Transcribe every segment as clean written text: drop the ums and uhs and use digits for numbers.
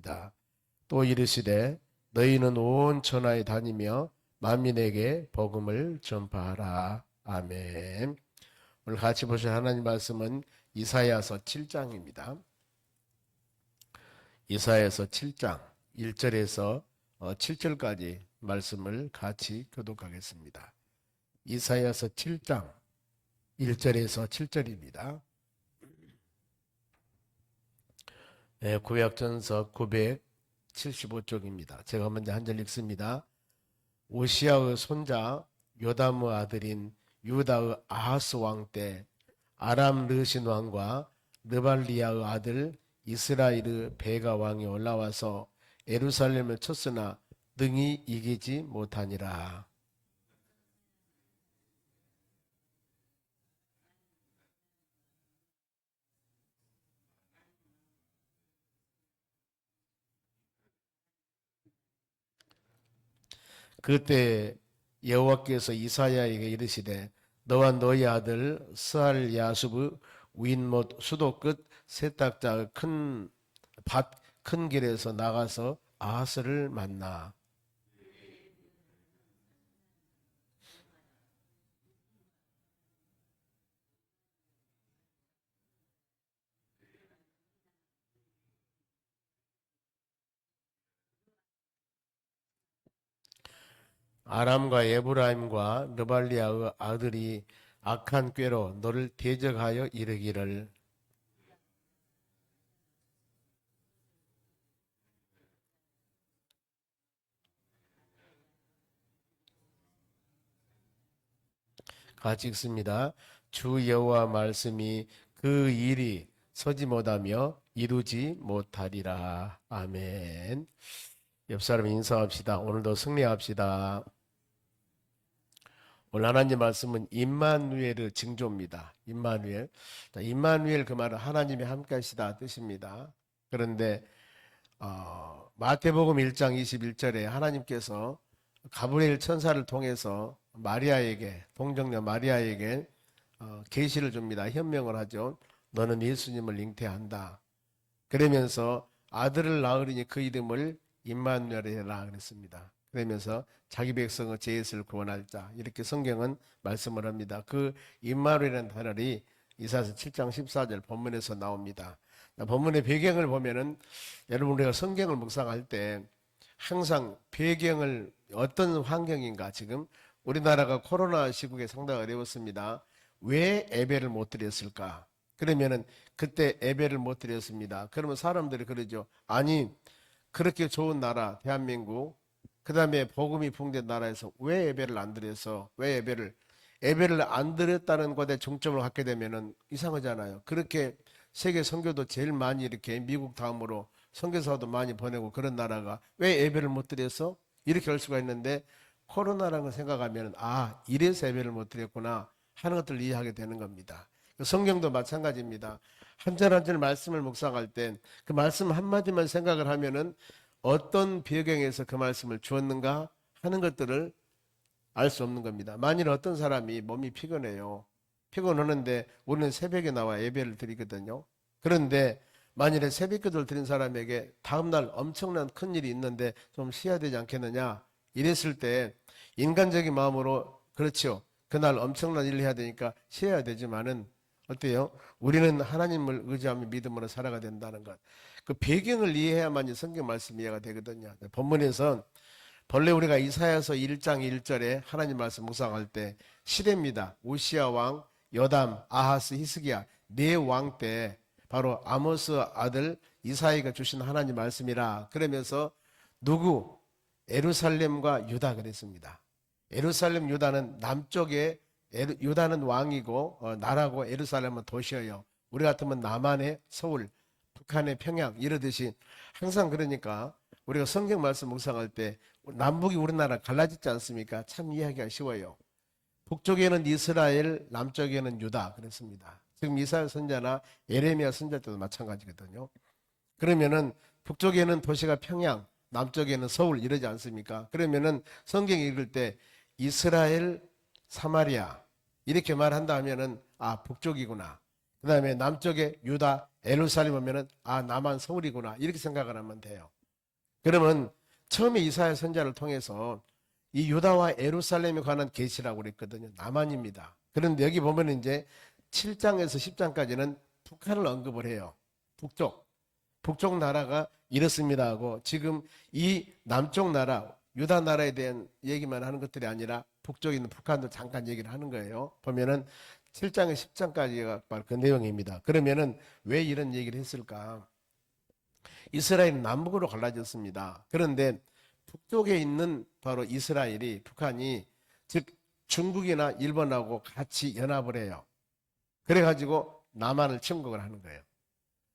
하셨습니다. 또 이르시되 너희는 온 천하에 다니며 만민에게 복음을 전파하라. 아멘. 오늘 같이 보실 하나님 말씀은 이사야서 7장입니다. 이사야서 7장 1절에서 7절까지 말씀을 같이 교독하겠습니다. 이사야서 7장 1절에서 7절입니다. 구약전서 975쪽입니다. 제가 먼저 한 절 읽습니다. 오시아의 손자 요담의 아들인 유다의 아하스 왕 때 아람 르신 왕과 느발리아의 아들 이스라엘의 베가 왕이 올라와서 예루살렘을 쳤으나 능히 이기지 못하니라. 그때 여호와께서 이사야에게 이르시되 너와 너희 아들 스알야숲의 윗못 수도 끝 세탁자의 큰 길에서 나가서 아하스를 만나. 아람과 에브라임과 느발리아의 아들이 악한 꾀로 너를 대적하여 이르기를 같이 읽습니다. 주 여호와 말씀이 그 일이 서지 못하며 이루지 못하리라. 아멘. 옆 사람 인사합시다. 오늘도 승리합시다. 오늘 하나님 말씀은 임마누엘의 징조입니다. 임마누엘. 임마누엘 그 말은 하나님이 함께하시다 뜻입니다. 그런데 마태복음 1장 21절에 하나님께서 가브리엘 천사를 통해서 마리아에게 동정녀 마리아에게 계시를 줍니다. 현명을 하죠. 너는 예수님을 잉태한다. 그러면서 아들을 낳으리니 그 이름을 임마누엘이라 그랬습니다. 그러면서 자기 백성의 죄에서 구원할 자 이렇게 성경은 말씀을 합니다. 그 임마누엘이라는 단어이 이사야서 7장 14절 본문에서 나옵니다. 본문의 배경을 보면은 여러분 우리가 성경을 묵상할 때 항상 배경을 어떤 환경인가 지금 우리나라가 코로나 시국에 상당히 어려웠습니다. 왜 예배를 못 드렸을까? 그러면은 그때 예배를 못 드렸습니다. 그러면 사람들이 그러죠. 아니 그렇게 좋은 나라 대한민국 그 다음에 복음이 풍된 나라에서 왜 예배를 안 드려서 왜 예배를 안 드렸다는 것에 중점을 갖게 되면은 이상하잖아요. 그렇게 세계 선교도 제일 많이 이렇게 미국 다음으로 선교사도 많이 보내고 그런 나라가 왜 예배를 못 드려서 이렇게 할 수가 있는데 코로나라는 걸 생각하면 이래서 예배를 못 드렸구나 하는 것들을 이해하게 되는 겁니다. 성경도 마찬가지입니다. 한 절 한 절 말씀을 묵상할 땐 그 말씀 한마디만 생각을 하면은 어떤 배경에서 그 말씀을 주었는가 하는 것들을 알 수 없는 겁니다. 만일 어떤 사람이 몸이 피곤해요. 피곤하는데 우리는 새벽에 나와 예배를 드리거든요. 그런데 만일에 새벽기도를 드린 사람에게 다음날 엄청난 큰일이 있는데 좀 쉬어야 되지 않겠느냐 이랬을 때 인간적인 마음으로 그렇죠. 그날 엄청난 일을 해야 되니까 쉬어야 되지만은 어때요? 우리는 하나님을 의지하며 믿음으로 살아가야 된다는 것. 그 배경을 이해해야만 성경 말씀 이해가 되거든요. 본문에서 본래 우리가 이사야서 1장 1절에 하나님 말씀 묵상할 때 시대입니다. 오시아 왕, 요담, 아하스, 히스기야 네 왕 때 바로 아모스 아들 이사야가 주신 하나님 말씀이라 그러면서 누구? 예루살렘과 유다 그랬습니다. 예루살렘 유다는 남쪽에 유다는 왕이고 나라고 예루살렘은 도시예요. 우리 같으면 남한의 서울, 북한의 평양 이러듯이 항상 그러니까 우리가 성경 말씀 묵상할 때 남북이 우리나라 갈라지지 않습니까? 참 이해하기가 쉬워요. 북쪽에는 이스라엘, 남쪽에는 유다 그랬습니다. 지금 이사야 선자나 예레미야 선자 때도 마찬가지거든요. 그러면은 북쪽에는 도시가 평양, 남쪽에는 서울 이러지 않습니까? 그러면은 성경 읽을 때 이스라엘, 사마리아 이렇게 말한다 하면은 북쪽이구나. 그 다음에 남쪽에 유다, 예루살렘 오면은 아 나만 서울이구나 이렇게 생각을 하면 돼요. 그러면 처음에 이사야 선지자를 통해서 이 유다와 예루살렘에 관한 계시라고 그랬거든요. 남한입니다. 그런데 여기 보면 이제 7장에서 10장까지는 북한을 언급을 해요. 북쪽 나라가 이렇습니다 하고 지금 이 남쪽 나라 유다 나라에 대한 얘기만 하는 것들이 아니라 북쪽에 있는 북한도 잠깐 얘기를 하는 거예요. 보면은 7장에 10장까지가 바로 그 내용입니다. 그러면은 왜 이런 얘기를 했을까? 이스라엘은 남북으로 갈라졌습니다. 그런데 북쪽에 있는 바로 이스라엘이 북한이 즉 중국이나 일본하고 같이 연합을 해요. 그래가지고 남한을 침공을 하는 거예요.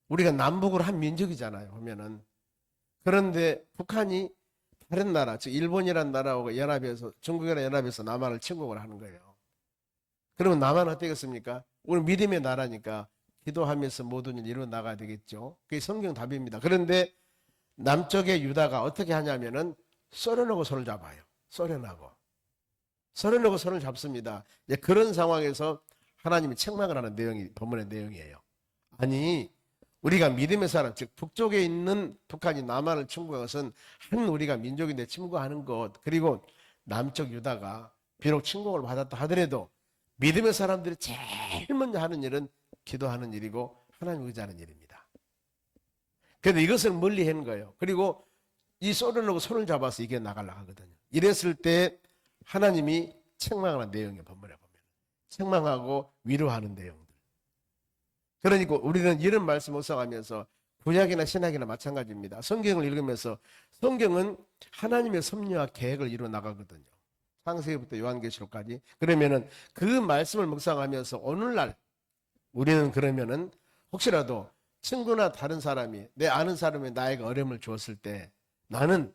우리가 남북으로 한 민족이잖아요. 보면은 그런데 북한이 다른 나라, 즉 일본이라는 나라하고 연합해서 중국이랑 연합해서 남한을 침공을 하는 거예요. 그러면 남한은 어떻겠습니까? 우리 믿음의 나라니까 기도하면서 모든 일 이루어 나가야 되겠죠. 그게 성경 답입니다. 그런데 남쪽의 유다가 어떻게 하냐면은 소련하고 손을 잡아요. 소련하고 손을 잡습니다. 그런 상황에서 하나님이 책망을 하는 내용이 본문의 내용이에요. 아니 우리가 믿음의 사람, 즉 북쪽에 있는 북한이 남한을 침공한 것은 한 우리가 민족인데 침공하는 것, 그리고 남쪽 유다가 비록 침공을 받았다 하더라도 믿음의 사람들이 제일 먼저 하는 일은 기도하는 일이고 하나님 의지하는 일입니다. 그런데 이것을 멀리 하는 거예요. 그리고 이 소련하고 손을 잡아서 이게 나가려고 하거든요. 이랬을 때 하나님이 책망하는 내용이에요. 본문에 보면 책망하고 위로하는 내용들. 그러니까 우리는 이런 말씀 묵상하면서 구약이나 신약이나 마찬가지입니다. 성경을 읽으면서 성경은 하나님의 섭리와 계획을 이루어 나가거든요. 창세기부터 요한계시록까지. 그러면은 그 말씀을 묵상하면서 오늘날 우리는 그러면은 혹시라도 친구나 다른 사람이 내 아는 사람이 나에게 어려움을 주었을 때 나는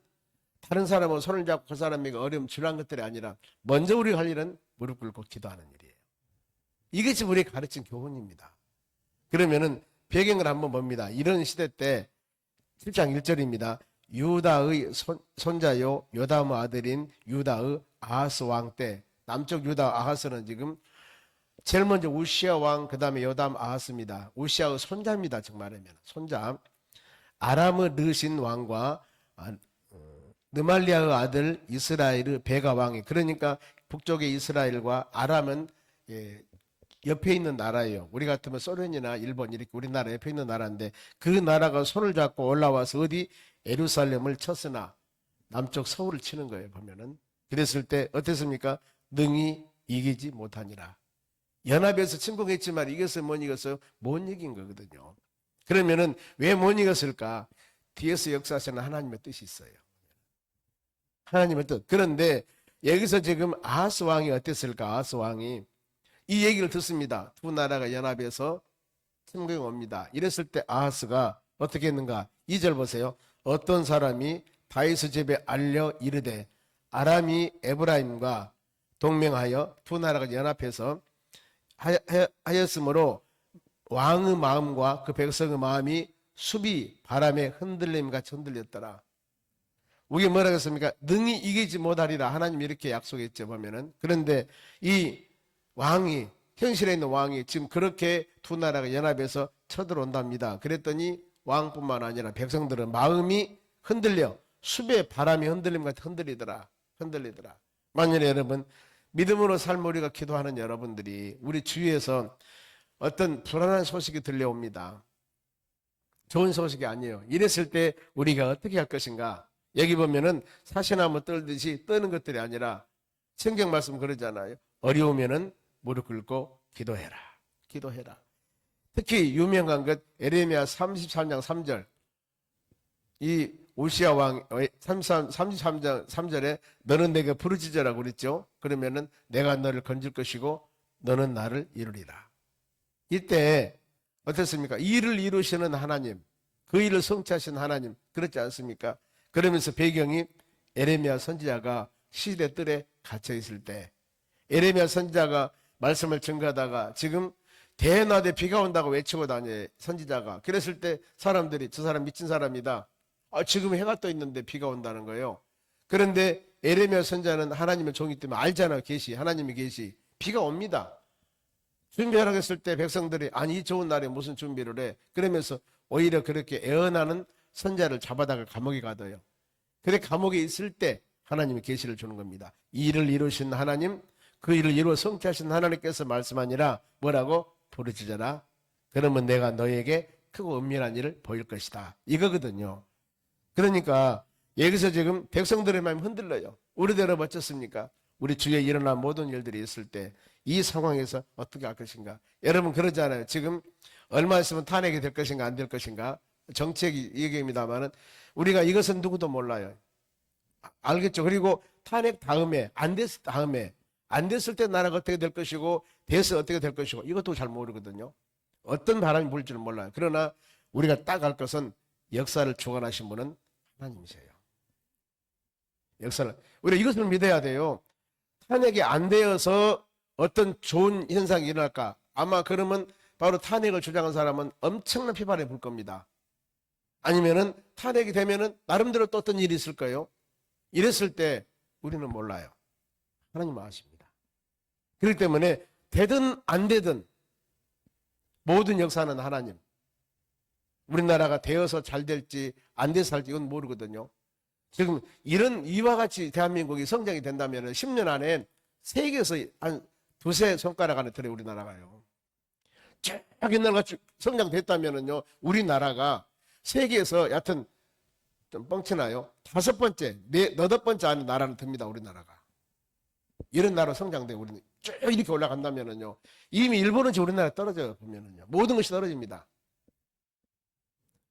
다른 사람하고 손을 잡고 그 사람에게 어려움 주려는 것들이 아니라 먼저 우리가 할 일은 무릎 꿇고 기도하는 일이에요. 이것이 우리에게 가르친 교훈입니다. 그러면은 배경을 한번 봅니다. 이런 시대 때 7장 1절입니다. 유다의 손자요 요담의 아들인 유다의 아하스 왕 때, 남쪽 유다 아하스는 지금 제일 먼저 우시아 왕, 그 다음에 요담 아하스입니다. 우시아의 손자입니다. 즉 말하면 손자. 아람의 르신 왕과 느말리아의 아들 이스라엘의 베가 왕이, 그러니까 북쪽의 이스라엘과 아람은 옆에 있는 나라예요. 우리 같으면 소련이나 일본 이렇게 우리나라 옆에 있는 나라인데 그 나라가 손을 잡고 올라와서 어디 예루살렘을 쳤으나 남쪽 서울을 치는 거예요. 보면은 그랬을 때 어땠습니까? 능히 이기지 못하니라. 연합에서 침공했지만 이것을 못 이겼어요? 못 이긴 거거든요. 그러면은 왜 못 이겼을까? 뒤에서 역사하시는 하나님의 뜻이 있어요. 하나님의 뜻. 그런데 여기서 지금 아하스 왕이 어땠을까? 아하스 왕이 이 얘기를 듣습니다. 두 나라가 연합해서 침공이 옵니다. 이랬을 때 아하스가 어떻게 했는가? 2절 보세요. 어떤 사람이 다윗의 집에 알려 이르되 아람이 에브라임과 동맹하여 두 나라가 연합해서 하였으므로 왕의 마음과 그 백성의 마음이 수비 바람에 흔들림같이 흔들렸더라. 우리 뭐라고 했습니까? 능히 이기지 못하리라. 하나님 이렇게 약속했죠. 보면은. 그런데 이 왕이, 현실에 있는 왕이 지금 그렇게 두 나라가 연합해서 쳐들어온답니다. 그랬더니 왕뿐만 아니라 백성들은 마음이 흔들려 수비의 바람이 흔들림같이 흔들리더라. 만약에 여러분 믿음으로 삶 우리가 기도하는 여러분들이 우리 주위에서 어떤 불안한 소식이 들려옵니다. 좋은 소식이 아니에요. 이랬을 때 우리가 어떻게 할 것인가? 여기 보면은 사시나무 떨듯이 떠는 것들이 아니라 성경 말씀 그러잖아요. 어려우면은 무릎 꿇고 기도해라. 특히 유명한 것 에레미야 33장 3절. 이 우시아 왕 33장 3절에 너는 내게 부르짖으라고 그랬죠. 그러면은 내가 너를 건질 것이고 너는 나를 이루리라. 이때 어떻습니까? 일을 이루시는 하나님, 그 일을 성취하신 하나님, 그렇지 않습니까? 그러면서 배경이 에레미야 선지자가 시대 뜰에 갇혀 있을 때 에레미야 선지자가 말씀을 전가하다가 지금 대낮에 비가 온다고 외치고 다녀 선지자가. 그랬을 때 사람들이 저 사람 미친 사람이다. 지금 해가 떠 있는데 비가 온다는 거예요. 그런데 에레미야 선지자는 하나님의 종이기 때문에 알잖아요. 계시, 하나님의 계시. 비가 옵니다. 준비하라고 했을 때 백성들이 아니 이 좋은 날에 무슨 준비를 해. 그러면서 오히려 그렇게 애언하는 선자를 잡아다가 감옥에 가둬요. 그래 감옥에 있을 때 하나님이 계시를 주는 겁니다. 이 일을 이루신 하나님, 그 일을 이루어 성취하신 하나님께서 말씀하니라 뭐라고? 부르짖어라. 그러면 내가 너에게 크고 은밀한 일을 보일 것이다. 이거거든요. 그러니까 여기서 지금 백성들의 마음이 흔들려요. 우리대로 어쩌습니까? 우리 주위에 일어난 모든 일들이 있을 때 이 상황에서 어떻게 할 것인가? 여러분 그러잖아요. 지금 얼마 있으면 탄핵이 될 것인가 안 될 것인가? 정책 얘기입니다만은 우리가 이것은 누구도 몰라요. 알겠죠? 그리고 탄핵 다음에 안 됐을 다음에 안 됐을 때 나라가 어떻게 될 것이고 돼서 어떻게 될 것이고 이것도 잘 모르거든요. 어떤 바람이 불지는 몰라요. 그러나 우리가 딱 알 것은 역사를 주관하신 분은 하나님이세요. 역사를 우리가 이것을 믿어야 돼요. 탄핵이 안 되어서 어떤 좋은 현상이 일어날까? 아마 그러면 바로 탄핵을 주장한 사람은 엄청난 비판에 불 겁니다. 아니면은 탄핵이 되면은 나름대로 또 어떤 일이 있을 거예요. 이랬을 때 우리는 몰라요. 하나님은 아십니다. 그렇기 때문에 되든 안 되든 모든 역사는 하나님. 우리나라가 되어서 잘 될지 안 돼서 살지 이건 모르거든요. 지금 이와 같이 대한민국이 성장이 된다면 10년 안에 세계에서 한 두세 손가락 안에 들어요. 우리나라가요. 쭉 옛날같이 성장됐다면요 우리나라가 세계에서 여하튼 좀 뻥치나요? 5번째, 너댓 번째 안에 나라는 듭니다. 우리나라가. 이런 나라로 성장돼 우리는 쭉 이렇게 올라간다면요 이미 일본은 지금 우리나라 떨어져 보면은요 모든 것이 떨어집니다.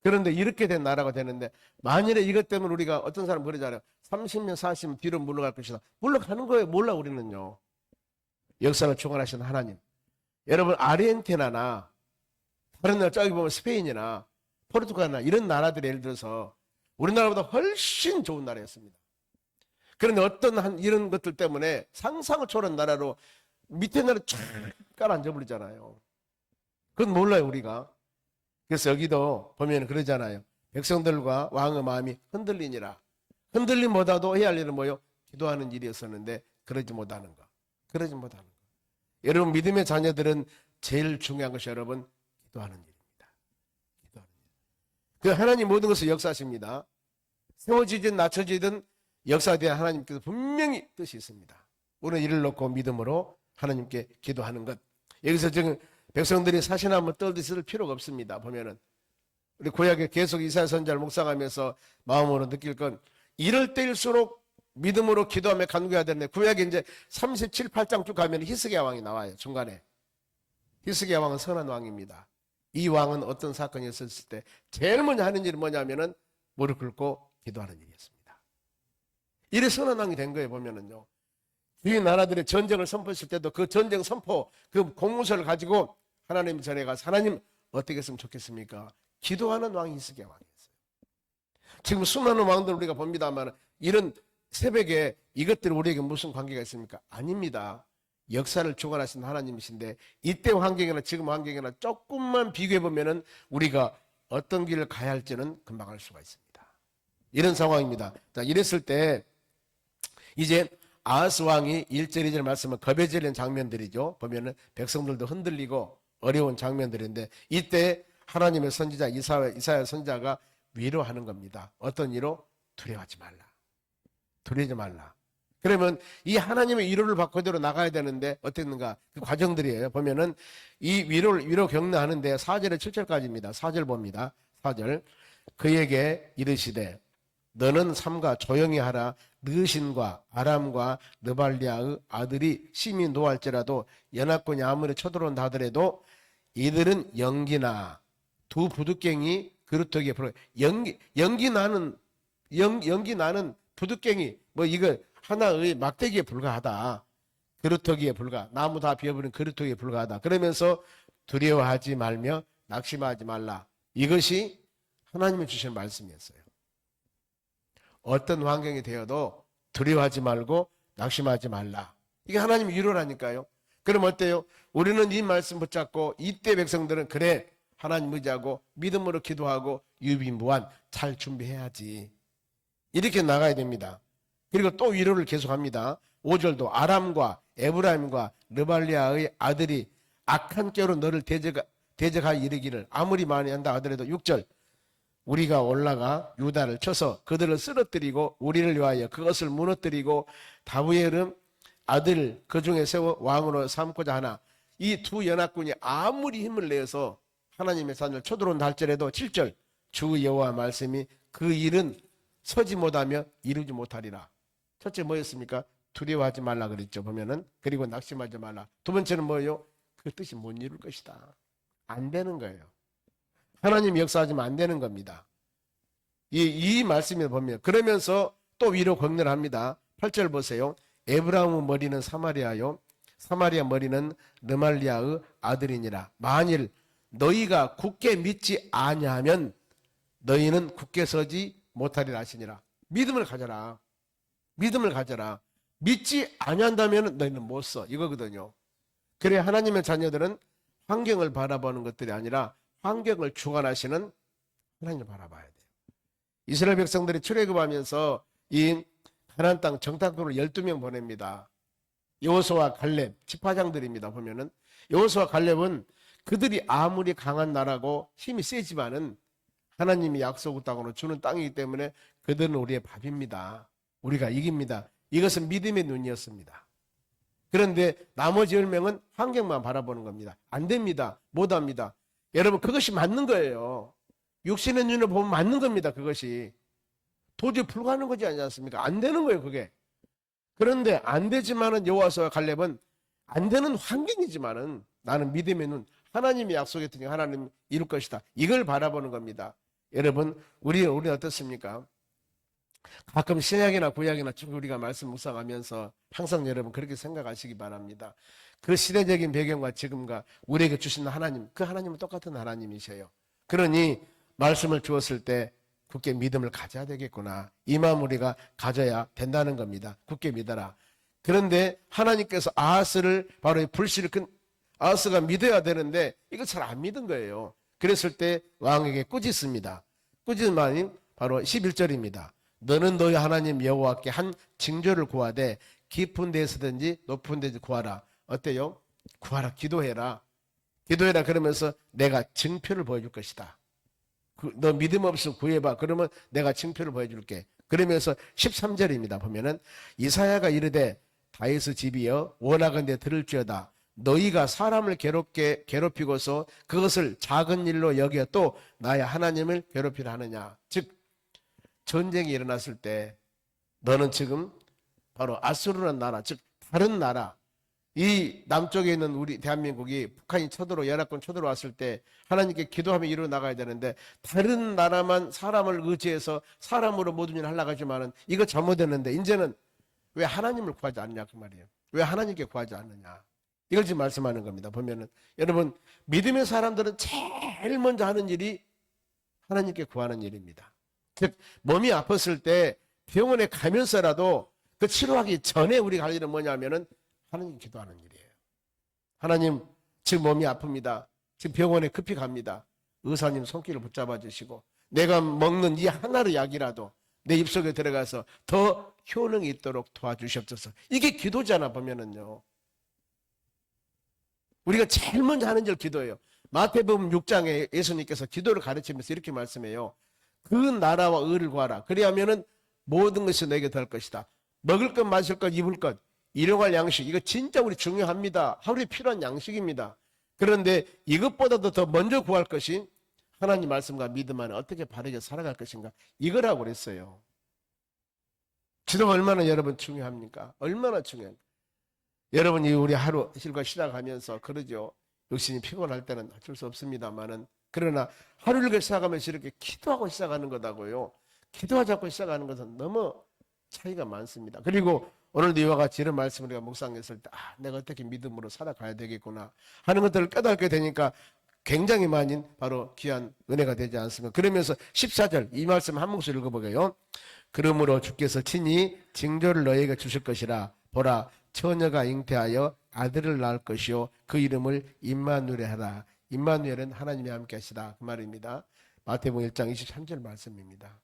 그런데 이렇게 된 나라가 되는데 만일에 이것 때문에 우리가 어떤 사람 그러잖아요. 30년 40년 뒤로 물러갈 것이다. 물러가는 거예요. 몰라 우리는요. 역사를 주관하신 하나님. 여러분 아르헨티나나 다른 나라 저기 보면 스페인이나 포르투갈이나 이런 나라들이 예를 들어서 우리나라보다 훨씬 좋은 나라였습니다. 그런데 어떤 이런 것들 때문에 상상을 초월한 나라로 밑에 나라 쫙 깔아앉아 버리잖아요. 그건 몰라요 우리가. 그래서 여기도 보면 그러잖아요. 백성들과 왕의 마음이 흔들리니라. 흔들림보다도 해야 할 일은 뭐요? 기도하는 일이었었는데 그러지 못하는 거. 그러지 못하는 거. 여러분 믿음의 자녀들은 제일 중요한 것이 여러분 기도하는 일입니다. 기도하는 일. 그 하나님 모든 것을 역사하십니다. 세워지든 낮춰지든 역사에 대한 하나님께서 분명히 뜻이 있습니다. 우리는 이를 놓고 믿음으로 하나님께 기도하는 것. 여기서 지금 백성들이 사시나무 떨듯이 쓸 필요가 없습니다. 보면은 우리 구약에 계속 이사야 선지자를 묵상하면서 마음으로 느낄 건 이럴 때일수록 믿음으로 기도하며 간구해야 되는데 구약에 이제 37, 8장 쭉 가면 히스기야 왕이 나와요. 중간에. 히스기야 왕은 선한 왕입니다. 이 왕은 어떤 사건이 있었을 때 제일 먼저 하는 일이 뭐냐면은 무릎 꿇고 기도하는 일이었습니다. 이래 선한 왕이 된 거예요. 보면은요. 이 나라들의 전쟁을 선포했을 때도 그 전쟁 선포 그 공문서를 가지고 하나님 전에 가서 하나님 어떻게 했으면 좋겠습니까? 기도하는 왕이 히스기야 왕이었어요. 지금 수많은 왕들 우리가 봅니다만 이런 새벽에 이것들이 우리에게 무슨 관계가 있습니까? 아닙니다. 역사를 주관하신 하나님이신데 이때 환경이나 지금 환경이나 조금만 비교해 보면은 우리가 어떤 길을 가야 할지는 금방 알 수가 있습니다. 이런 상황입니다. 자, 이랬을 때 이제 아하스 왕이 1절 2절 말씀은 겁에 질린 장면들이죠. 보면은 백성들도 흔들리고 어려운 장면들인데 이때 하나님의 선지자 이사야 선지자가 위로하는 겁니다. 어떤 위로? 두려워하지 말라. 두려워하지 말라. 그러면 이 하나님의 위로를 받고 그대로 나가야 되는데 어땠는가? 그 과정들이에요. 보면은 이 위로 격려하는데 4절에 7절까지입니다. 4절 봅니다. 4절. 그에게 이르시되 너는 삼가 조용히 하라. 르신과 아람과 느발리아의 아들이 심히 노할지라도 연합군이 아무리 쳐들어온다 하더라도 이들은 연기나 두 부두깽이 그루터기에 불과 연기 나는 부두깽이 뭐 이거 하나의 막대기에 불과하다. 그루터기에 불과 나무 다 비어버린 그루터기에 불과하다. 그러면서 두려워하지 말며 낙심하지 말라. 이것이 하나님이 주신 말씀이었어요. 어떤 환경이 되어도 두려워하지 말고 낙심하지 말라. 이게 하나님의 위로라니까요. 그럼 어때요? 우리는 이 말씀 붙잡고 이때 백성들은 그래 하나님 의지하고 믿음으로 기도하고 유비무환 잘 준비해야지. 이렇게 나가야 됩니다. 그리고 또 위로를 계속합니다. 5절도 아람과 에브라임과 르발리아의 아들이 악한 꾀로 너를 대적하 이르기를 아무리 많이 한다 하더라도 6절 우리가 올라가 유다를 쳐서 그들을 쓰러뜨리고 우리를 위하여 그것을 무너뜨리고 다윗의 아들 그 중에 세워 왕으로 삼고자 하나. 이 두 연합군이 아무리 힘을 내어서 하나님의 산을 쳐들어온다 할지라도 7절 주 여호와 말씀이 그 일은 서지 못하며 이루지 못하리라. 첫째 뭐였습니까? 두려워하지 말라 그랬죠. 보면은. 그리고 낙심하지 말라. 두 번째는 뭐예요? 그 뜻이 못 이룰 것이다. 안 되는 거예요. 하나님 역사하지면 안 되는 겁니다. 이 말씀을 보면 그러면서 또 위로 권면합니다. 8절 보세요. 에브라임의 머리는 사마리아요 사마리아 머리는 르말리아의 아들이니라. 만일 너희가 굳게 믿지 아니하면 너희는 굳게 서지 못하리라 하시니라. 믿음을 가져라. 믿음을 가져라. 믿지 아니한다면 너희는 못 서. 이거거든요. 그래 하나님의 자녀들은 환경을 바라보는 것들이 아니라 환경을 주관하시는 하나님을 바라봐야 돼요. 이스라엘 백성들이 출애굽하면서 이 가나안 땅 정탐꾼을 12명 보냅니다. 여호수아와 갈렙 지파장들입니다. 보면은 여호수아와 갈렙은 그들이 아무리 강한 나라고 힘이 세지만은 하나님이 약속의 땅으로 주는 땅이기 때문에 그들은 우리의 밥입니다. 우리가 이깁니다. 이것은 믿음의 눈이었습니다. 그런데 나머지 10명은 환경만 바라보는 겁니다. 안 됩니다. 못합니다. 여러분 그것이 맞는 거예요. 육신의 눈으로 보면 맞는 겁니다. 그것이 도저히 불가능한 거지 않습니까? 안 되는 거예요. 그게. 그런데 안 되지만은 여호수아와 갈렙은 안 되는 환경이지만은 나는 믿음의 눈, 하나님이 약속했더니 하나님 이룰 것이다. 이걸 바라보는 겁니다. 여러분 우리 어떻습니까? 가끔 신약이나 구약이나 쭉 우리가 말씀 묵상하면서 항상 여러분 그렇게 생각하시기 바랍니다. 그 시대적인 배경과 지금과 우리에게 주신 하나님, 그 하나님은 똑같은 하나님이세요. 그러니 말씀을 주었을 때 굳게 믿음을 가져야 되겠구나. 이 마음 우리가 가져야 된다는 겁니다. 굳게 믿어라. 그런데 하나님께서 아하스를 바로 불씨를 끈 아하스가 믿어야 되는데 이거 잘 안 믿은 거예요. 그랬을 때 왕에게 꾸짖습니다. 꾸짖은 말이 바로 11절입니다. 너는 너희 하나님 여호와께 한 징조를 구하되 깊은 데서든지 높은 데서 구하라. 어때요? 구하라. 기도해라. 기도해라 그러면서 내가 증표를 보여줄 것이다. 너 믿음 없으면 구해봐. 그러면 내가 증표를 보여줄게. 그러면서 13절입니다. 보면은 이사야가 이르되 다윗의 집이여 원하건대 들을지어다. 너희가 사람을 괴롭히고서 그것을 작은 일로 여겨 또 나의 하나님을 괴롭히려 하느냐. 즉 전쟁이 일어났을 때 너는 지금 바로 아수르라는 나라, 즉 다른 나라, 이 남쪽에 있는 우리 대한민국이 북한이 연합군 쳐들어왔을 때 하나님께 기도하며 이루어 나가야 되는데 다른 나라만 사람을 의지해서 사람으로 모든 일을 하려고 하지만은 이거 잘못했는데 이제는 왜 하나님을 구하지 않냐 그 말이에요. 왜 하나님께 구하지 않느냐. 이걸 지금 말씀하는 겁니다. 보면은 여러분 믿음의 사람들은 제일 먼저 하는 일이 하나님께 구하는 일입니다. 즉 몸이 아팠을 때 병원에 가면서라도 그 치료하기 전에 우리가 할 일은 뭐냐면은 하나님 기도하는 일이에요. 하나님 지금 몸이 아픕니다. 지금 병원에 급히 갑니다. 의사님 손길을 붙잡아 주시고 내가 먹는 이 하나의 약이라도 내 입속에 들어가서 더 효능이 있도록 도와주시옵소서. 이게 기도잖아 보면은요. 우리가 제일 먼저 하는 일 기도예요. 마태복음 6장에 예수님께서 기도를 가르치면서 이렇게 말씀해요. 그 나라와 의를 구하라. 그리하면은 모든 것이 내게 될 것이다. 먹을 것, 마실 것, 입을 것, 일용할 양식. 이거 진짜 우리 중요합니다. 하루에 필요한 양식입니다. 그런데 이것보다도 더 먼저 구할 것이 하나님 말씀과 믿음 안에 어떻게 바르게 살아갈 것인가. 이거라고 그랬어요. 기도가 얼마나 여러분 중요합니까? 얼마나 중요합니까? 여러분이 우리 하루 일과 시작하면서 그러죠. 육신이 피곤할 때는 어쩔 수 없습니다만은 그러나 하루를 시작하면서 이렇게 기도하고 시작하는 거다고요. 기도하지 않고 시작하는 것은 너무 차이가 많습니다. 그리고 오늘도 이와 같이 이런 말씀을 우리가 묵상했을 때 내가 어떻게 믿음으로 살아가야 되겠구나 하는 것들을 깨닫게 되니까 굉장히 많은 바로 귀한 은혜가 되지 않습니까? 그러면서 14절 이 말씀 한 목소리 읽어보게요. 그러므로 주께서 친히 징조를 너희에게 주실 것이라. 보라 처녀가 잉태하여 아들을 낳을 것이요 그 이름을 임마누엘 하라. 임마누엘은 하나님이 함께 하시다 그 말입니다. 마태복음 1장 23절 말씀입니다.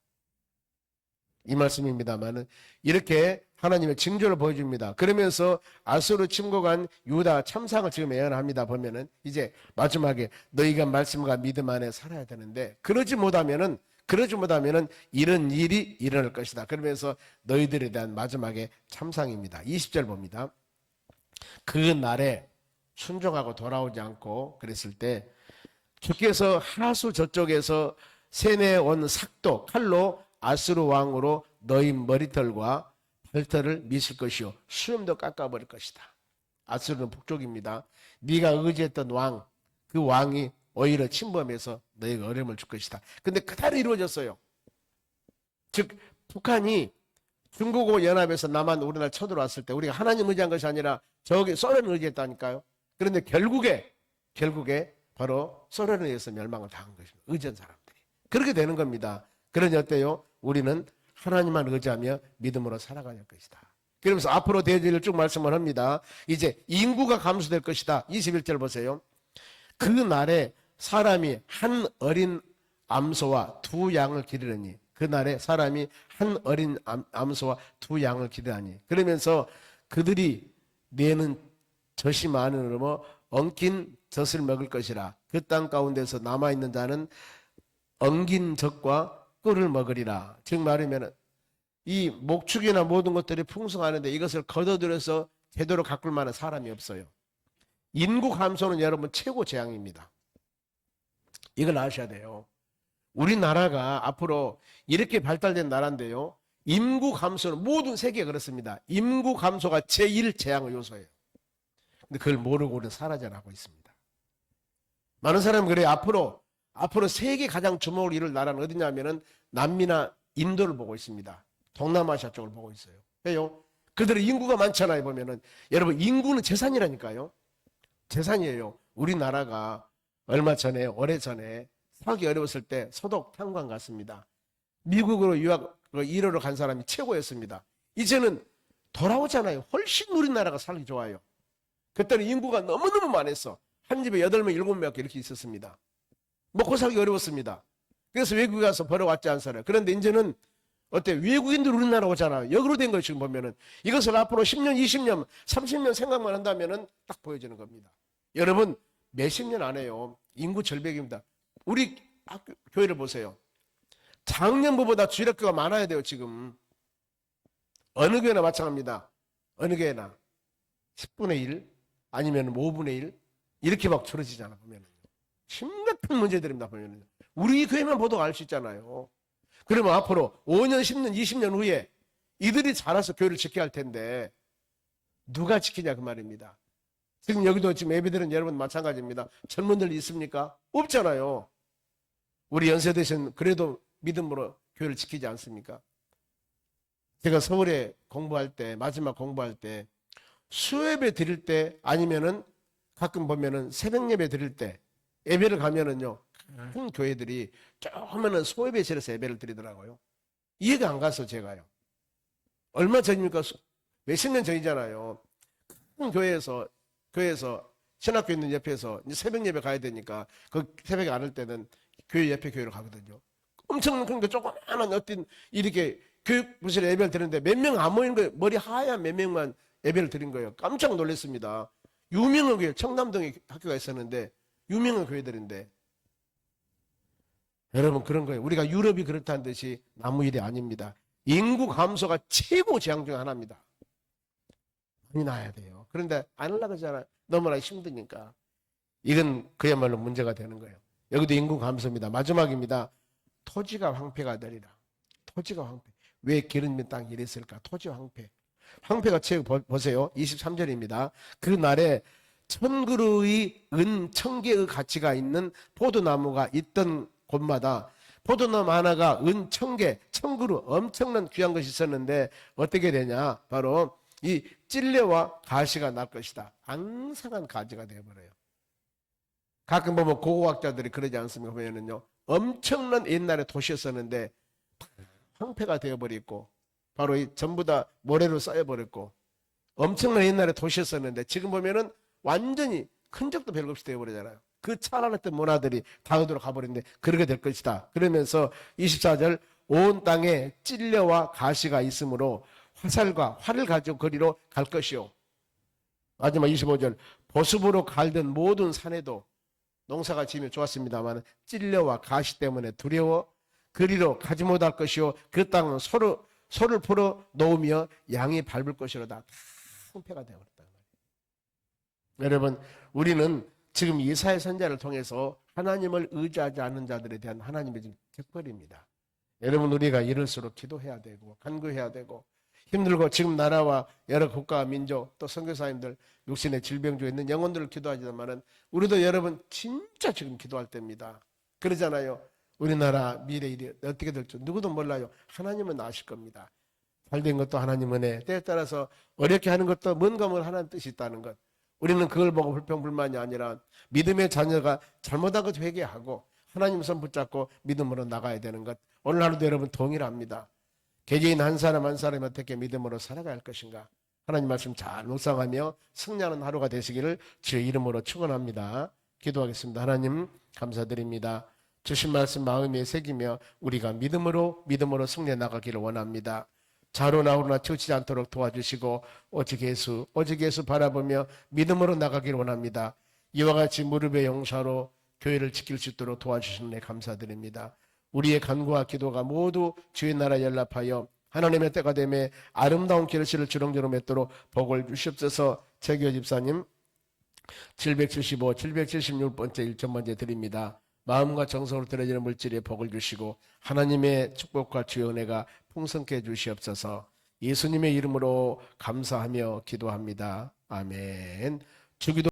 이 말씀입니다만은 이렇게 하나님의 징조를 보여줍니다. 그러면서 아수르 침공한 유다 참상을 지금 예언합니다. 보면은 이제 마지막에 너희가 말씀과 믿음 안에 살아야 되는데 그러지 못하면은 이런 일이 일어날 것이다. 그러면서 너희들에 대한 마지막에 참상입니다. 20절 봅니다. 그 날에 순종하고 돌아오지 않고 그랬을 때 주께서 하수 저쪽에서 세내온 삭도 칼로 아수르 왕으로 너희 머리털과 발털을 미실 것이요 수염도 깎아버릴 것이다. 아수르는 북쪽입니다. 네가 의지했던 왕, 그 왕이 오히려 침범해서 너희가 어려움을 줄 것이다. 근데 그대로 이루어졌어요. 즉 북한이 중국하고 연합해서 남한 우리나라 쳐들어왔을 때 우리가 하나님 의지한 것이 아니라 저기 소련을 의지했다니까요. 그런데 결국에 바로 소련에 의해서 멸망을 당한 것입니다. 의지한 사람들이. 그렇게 되는 겁니다. 그러니 어때요? 우리는 하나님만 의지하며 믿음으로 살아가야 할 것이다. 그러면서 앞으로 대지를 쭉 말씀을 합니다. 이제 인구가 감소될 것이다. 21절 보세요. 그 날에 사람이 한 어린 암소와 두 양을 기르니 그날에 사람이 한 어린 암소와 두 양을 기르니 그러면서 그들이 내는 젖이 많으므로 엉킨 젖을 먹을 것이라 그 땅 가운데서 남아있는 자는 엉긴 젖과 꿀을 먹으리라. 즉 말하면 이 목축이나 모든 것들이 풍성하는데 이것을 거둬들여서 제대로 가꿀 만한 사람이 없어요. 인구 감소는 여러분 최고 재앙입니다. 이걸 아셔야 돼요. 우리나라가 앞으로 이렇게 발달된 나라인데요. 인구 감소는 모든 세계가 그렇습니다. 인구 감소가 제1 재앙의 요소예요. 근데 그걸 모르고 우리는 사라져나가고 있습니다. 많은 사람은 그래요. 앞으로 세계 가장 주목을 이룰 나라는 어디냐면은 남미나 인도를 보고 있습니다. 동남아시아 쪽을 보고 있어요. 왜요? 그들의 인구가 많잖아요. 보면은 여러분 인구는 재산이라니까요. 재산이에요. 우리나라가 얼마 전에 오래전에 살기 어려웠을 때 소독 탄광 갔습니다. 미국으로 유학 일하러 간 사람이 최고였습니다. 이제는 돌아오잖아요. 훨씬 우리나라가 살기 좋아요. 그때는 인구가 너무너무 많았어. 한 집에 8명, 7명 이렇게 있었습니다. 먹고 살기 어려웠습니다. 그래서 외국에 가서 벌어왔지 않습니까? 그런데 이제는 어때? 외국인들 우리나라 오잖아요. 역으로 된 거 지금 보면은 이것을 앞으로 10년, 20년, 30년 생각만 한다면은 딱 보여지는 겁니다. 여러분 몇십 년 안에요. 인구 절벽입니다. 우리 학교, 교회를 보세요. 작년보다 주일학교가 많아야 돼요. 지금 어느 교회나 마찬가지입니다. 어느 교회나 10분의 1 아니면 5분의 1 이렇게 막 줄어지잖아 보면은 심각한 문제들입니다. 보면은 우리 교회만 보도 알 수 있잖아요. 그러면 앞으로 5년, 10년, 20년 후에 이들이 자라서 교회를 지켜야 할 텐데 누가 지키냐 그 말입니다. 지금 여기도 지금 예배드리는 여러분 마찬가지입니다. 젊은들 있습니까? 없잖아요. 우리 연세대신 그래도 믿음으로 교회를 지키지 않습니까? 제가 서울에 공부할 때 마지막 공부할 때 수요예배 드릴 때 아니면은 가끔 보면은 새벽 예배 드릴 때 예배를 가면은요 큰 교회들이 조그마한 소예배실에서 예배를 드리더라고요. 이해가 안 가서 제가요. 얼마 전입니까? 몇십 년 전이잖아요. 큰 교회에서 신학교 있는 옆에서 이제 새벽 예배 가야 되니까 그 새벽에 안 올 때는 교회 옆에 교회로 가거든요. 엄청 큰 거 조그마한 어떤 이렇게 교육부실에 예배를 드리는데 몇 명 안 모이는 거예요. 머리 하얀 몇 명만 예배를 드린 거예요. 깜짝 놀랐습니다. 유명한 교회, 청남동에 학교가 있었는데 유명한 교회들인데 여러분 그런 거예요. 우리가 유럽이 그렇다는 듯이 아무 일이 아닙니다. 인구 감소가 최고 재앙 중 하나입니다. 많이 나야 돼요. 그런데 안 올라가잖아요. 너무나 힘드니까. 이건 그야말로 문제가 되는 거예요. 여기도 인구 감소입니다. 마지막입니다. 토지가 황폐가 되리라. 토지가 황폐. 왜 기름진 땅이 이랬을까? 토지 황폐. 황폐가 최고 보세요. 23절입니다. 그 날에 1000그루의 은 1000개의 가치가 있는 포도나무가 있던 곳마다 포도나무 하나가 은 1000개, 1000그루 엄청난 귀한 것이 있었는데 어떻게 되냐? 바로 이 찔레와 가시가 날 것이다. 앙상한 가지가 되어버려요. 가끔 보면 고고학자들이 그러지 않습니까? 보면은요, 엄청난 옛날에 도시였었는데 황폐가 되어버리고 바로 이 전부 다 모래로 쌓여버렸고 엄청난 옛날에 도시였었는데 지금 보면은 완전히 흔적도 별거 없이 되어버리잖아요. 그 찬란했던 문화들이 다 어디로 가버리는데 그렇게 될 것이다. 그러면서 24절 온 땅에 찔려와 가시가 있으므로 화살과 활을 가지고 거리로 갈 것이요. 마지막 25절 보습으로 갈던 모든 산에도 농사가 지으면 좋았습니다만 찔려와 가시 때문에 두려워 거리로 가지 못할 것이요 그 땅은 소를 풀어 놓으며 양이 밟을 것이로다. 다 승패가 되어버렸다. 여러분 우리는 지금 이사야 선지자를 통해서 하나님을 의지하지 않는 자들에 대한 하나님의 지금 격벌입니다. 여러분 우리가 이럴수록 기도해야 되고 간구해야 되고 힘들고 지금 나라와 여러 국가와 민족 또 선교사님들 육신의 질병 중에 있는 영혼들을 기도하지만은 우리도 여러분 진짜 지금 기도할 때입니다. 그러잖아요. 우리나라 미래 일이 어떻게 될지 누구도 몰라요. 하나님은 아실 겁니다. 잘된 것도 하나님 은혜, 때에 따라서 어렵게 하는 것도 뭔가 하나님 뜻이 있다는 것. 우리는 그걸 보고 불평불만이 아니라 믿음의 자녀가 잘못한 것 회개하고 하나님 손 붙잡고 믿음으로 나가야 되는 것. 오늘 하루도 여러분 동일합니다. 개개인 한 사람 한 사람이 어떻게 믿음으로 살아갈 야 것인가. 하나님 말씀 잘 묵상하며 승리하는 하루가 되시기를 주의 이름으로 축원합니다. 기도하겠습니다. 하나님 감사드립니다. 주신 말씀 마음에 새기며 우리가 믿음으로 승리해 나가기를 원합니다. 좌로나 우로나 치우치지 않도록 도와주시고 오직 예수 바라보며 믿음으로 나가기를 원합니다. 이와 같이 무릎의 용사로 교회를 지킬 수 있도록 도와주시는 데 감사드립니다. 우리의 간구와 기도가 모두 주의 나라에 연락하여 하나님의 때가 되매 아름다운 결실을 주렁주렁 맺도록 복을 주시옵소서. 최규호 집사님 775, 776번째 1천번째 드립니다. 마음과 정성으로 드려지는 물질에 복을 주시고 하나님의 축복과 주의 은혜가 풍성케 해 주시옵소서. 예수님의 이름으로 감사하며 기도합니다. 아멘. 주기도